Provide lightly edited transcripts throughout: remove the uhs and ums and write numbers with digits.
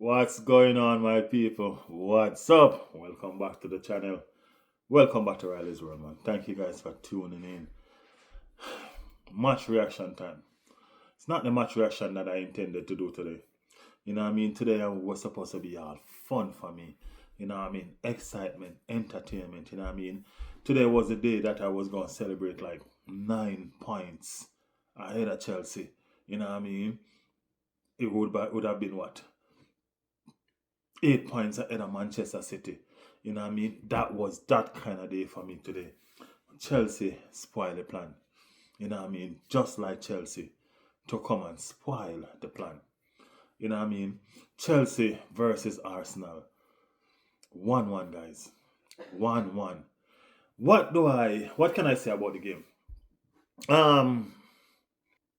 What's going on, my people? What's up? Welcome back to the channel. Welcome back to Riley's World, man. Thank you guys for tuning in. Match reaction time. It's not the match reaction that I intended to do today. You know what I mean? Today was supposed to be all fun for me. You know what I mean? Excitement, entertainment. You know what I mean? Today was the day that I was going to celebrate like 9 points ahead of Chelsea. You know what I mean? It would have been what? 8 points ahead of Manchester City. You know what I mean? That was that kind of day for me today. Chelsea spoil the plan. You know what I mean? Just like Chelsea to come and spoil the plan. You know what I mean? Chelsea versus Arsenal. 1-1, guys. 1-1. What can I say about the game? Um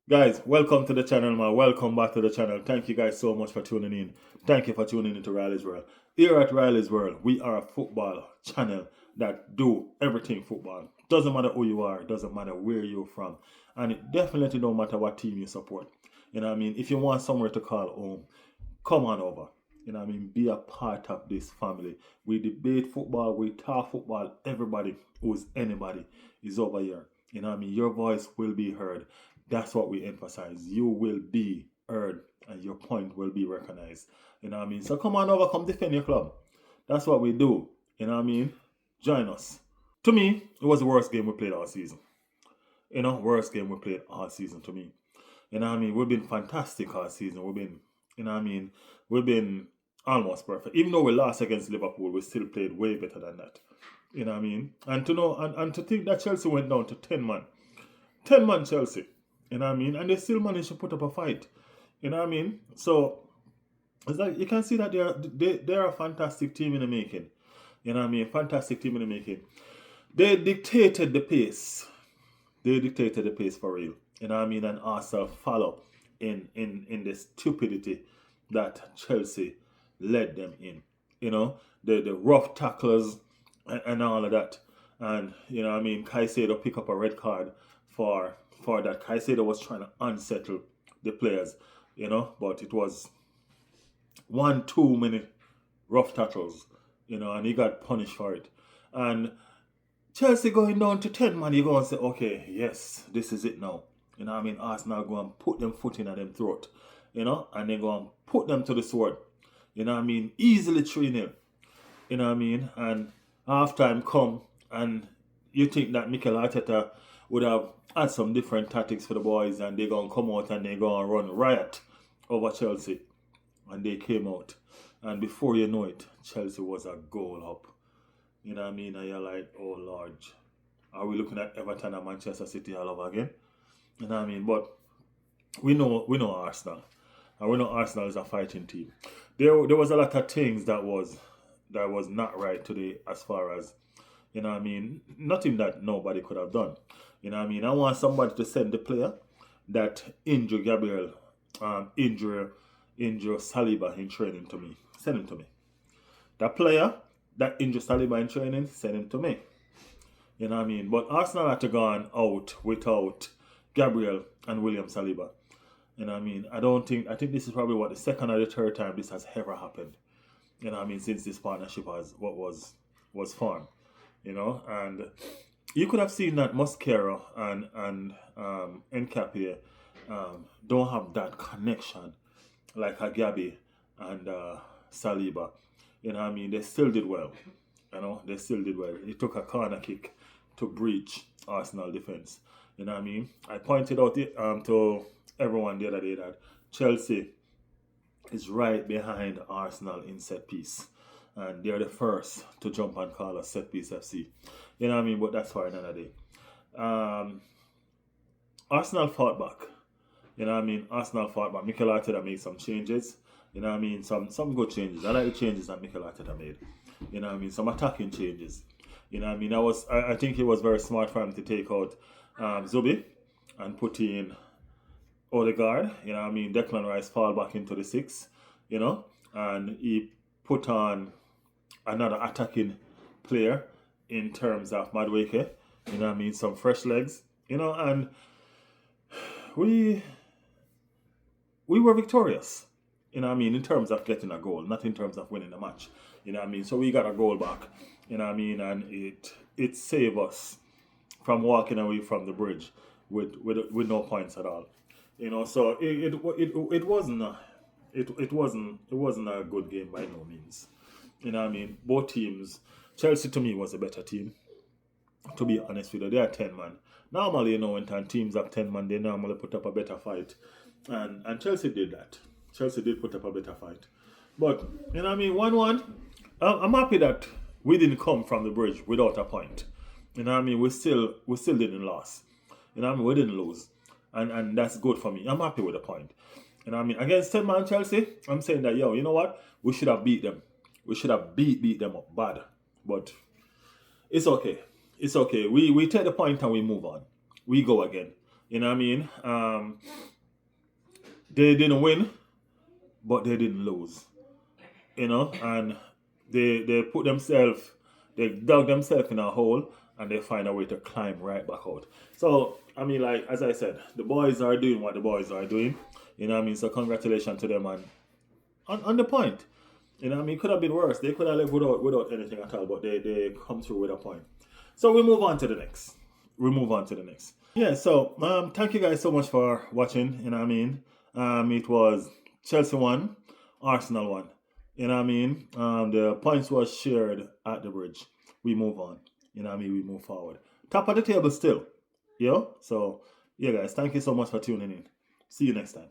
Guys, welcome to the channel, man. Welcome back to the channel. Thank you guys so much for tuning in. Thank you for tuning into Riley's World. Here at Riley's World, we are a football channel that do everything football. Doesn't matter who you are, doesn't matter where you're from, and it definitely don't matter what team you support. You know what I mean? If you want somewhere to call home, come on over. You know what I mean? Be a part of this family. We debate football, we talk football. Everybody who's anybody is over here. You know what I mean? Your voice will be heard. That's what we emphasize. You will be heard and your point will be recognized. You know what I mean? So come on over, come defend your club. That's what we do. You know what I mean? Join us. To me, it was the worst game we played all season. Worst game we played all season to me. You know what I mean? We've been fantastic all season. You know what I mean? We've been almost perfect. Even though we lost against Liverpool, we still played way better than that. You know what I mean? And to know and to think that Chelsea went down to 10 man. 10 man Chelsea. You know what I mean? And they still managed to put up a fight. You know what I mean? So it's like you can see that they're a fantastic team in the making. You know what I mean? Fantastic team in the making. They dictated the pace. They dictated the pace for real. You know what I mean? And Arsenal follow in the stupidity that Chelsea led them in. The rough tacklers and all of that. And you know what I mean, Caicedo pick up a red card for that. Caicedo was trying to unsettle the players, but it was one too many rough tackles, and he got punished for it. And Chelsea going down to 10 man, you go and say, okay, yes, this is it now. You know what I mean? Arsenal go and put them foot in at them throat, and they go and put them to the sword. You know what I mean? Easily 3-0. You know what I mean? And half time come and you think that Mikel Arteta would have had some different tactics for the boys and they're going to come out and they're going to run riot over Chelsea. And they came out. And before you know it, Chelsea was a goal up. You know what I mean? And you're like, oh Lord, are we looking at Everton and Manchester City all over again? You know what I mean? But we know Arsenal. And we know Arsenal is a fighting team. There was a lot of things that was not right today as far as, you know what I mean, nothing that nobody could have done. You know what I mean? I want somebody to send the player that injured Gabriel, injure Saliba in training to me. Send him to me. That player that injured Saliba in training, send him to me. You know what I mean? But Arsenal had to go out without Gabriel and William Saliba. You know what I mean? I think this is probably the second or the third time this has ever happened. You know what I mean? Since this partnership was formed. And you could have seen that Mosquera and Nkapie don't have that connection like a Gabi and Saliba. You know what I mean? They still did well. They still did well. It took a corner kick to breach Arsenal defense. You know what I mean? I pointed out to everyone the other day that Chelsea is right behind Arsenal in set piece. And they're the first to jump and call us set piece FC. You know what I mean? But that's for another day. Arsenal fought back. You know what I mean? Arsenal fought back. Mikel Arteta made some changes. You know what I mean? Some good changes. I like the changes that Mikel Arteta made. You know what I mean? Some attacking changes. You know what I mean? I think it was very smart for him to take out Zubi and put in Odegaard. You know what I mean? Declan Rice fall back into the 6. And he put on another attacking player in terms of Madueke. You know what I mean? Some fresh legs. And we were victorious. You know what I mean? In terms of getting a goal, not in terms of winning the match. You know what I mean? So we got a goal back. You know what I mean? And it saved us from walking away from the bridge with no points at all. You know, so it wasn't it wasn't a good game by no means. You know what I mean? Both teams. Chelsea to me was a better team. To be honest with you, they are 10 man. Normally, you know, when teams have 10 man, they normally put up a better fight, and Chelsea did that. Chelsea did put up a better fight, but you know what I mean, 1-1. I'm happy that we didn't come from the bridge without a point. You know what I mean? We still didn't lose. You know what I mean? We didn't lose, and that's good for me. I'm happy with the point. You know what I mean? Against 10 man Chelsea, I'm saying that yo, you know what? We should have beat them. We should have beat them up bad, but it's okay. It's okay. We take the point and we move on. We go again. You know what I mean? They didn't win, but they didn't lose. You know, and they put themselves, they dug themselves in a hole, and they find a way to climb right back out. So I mean, like as I said, the boys are doing what the boys are doing. You know what I mean? So congratulations to them on the point. You know what I mean? It could have been worse. They could have left without anything at all, but they come through with a point. So we move on to the next. We move on to the next. Yeah, so thank you guys so much for watching. You know what I mean? It was Chelsea 1, Arsenal 1. You know what I mean? The points was shared at the bridge. We move on. You know what I mean? We move forward. Top of the table still. Yo? So, yeah, guys, thank you so much for tuning in. See you next time.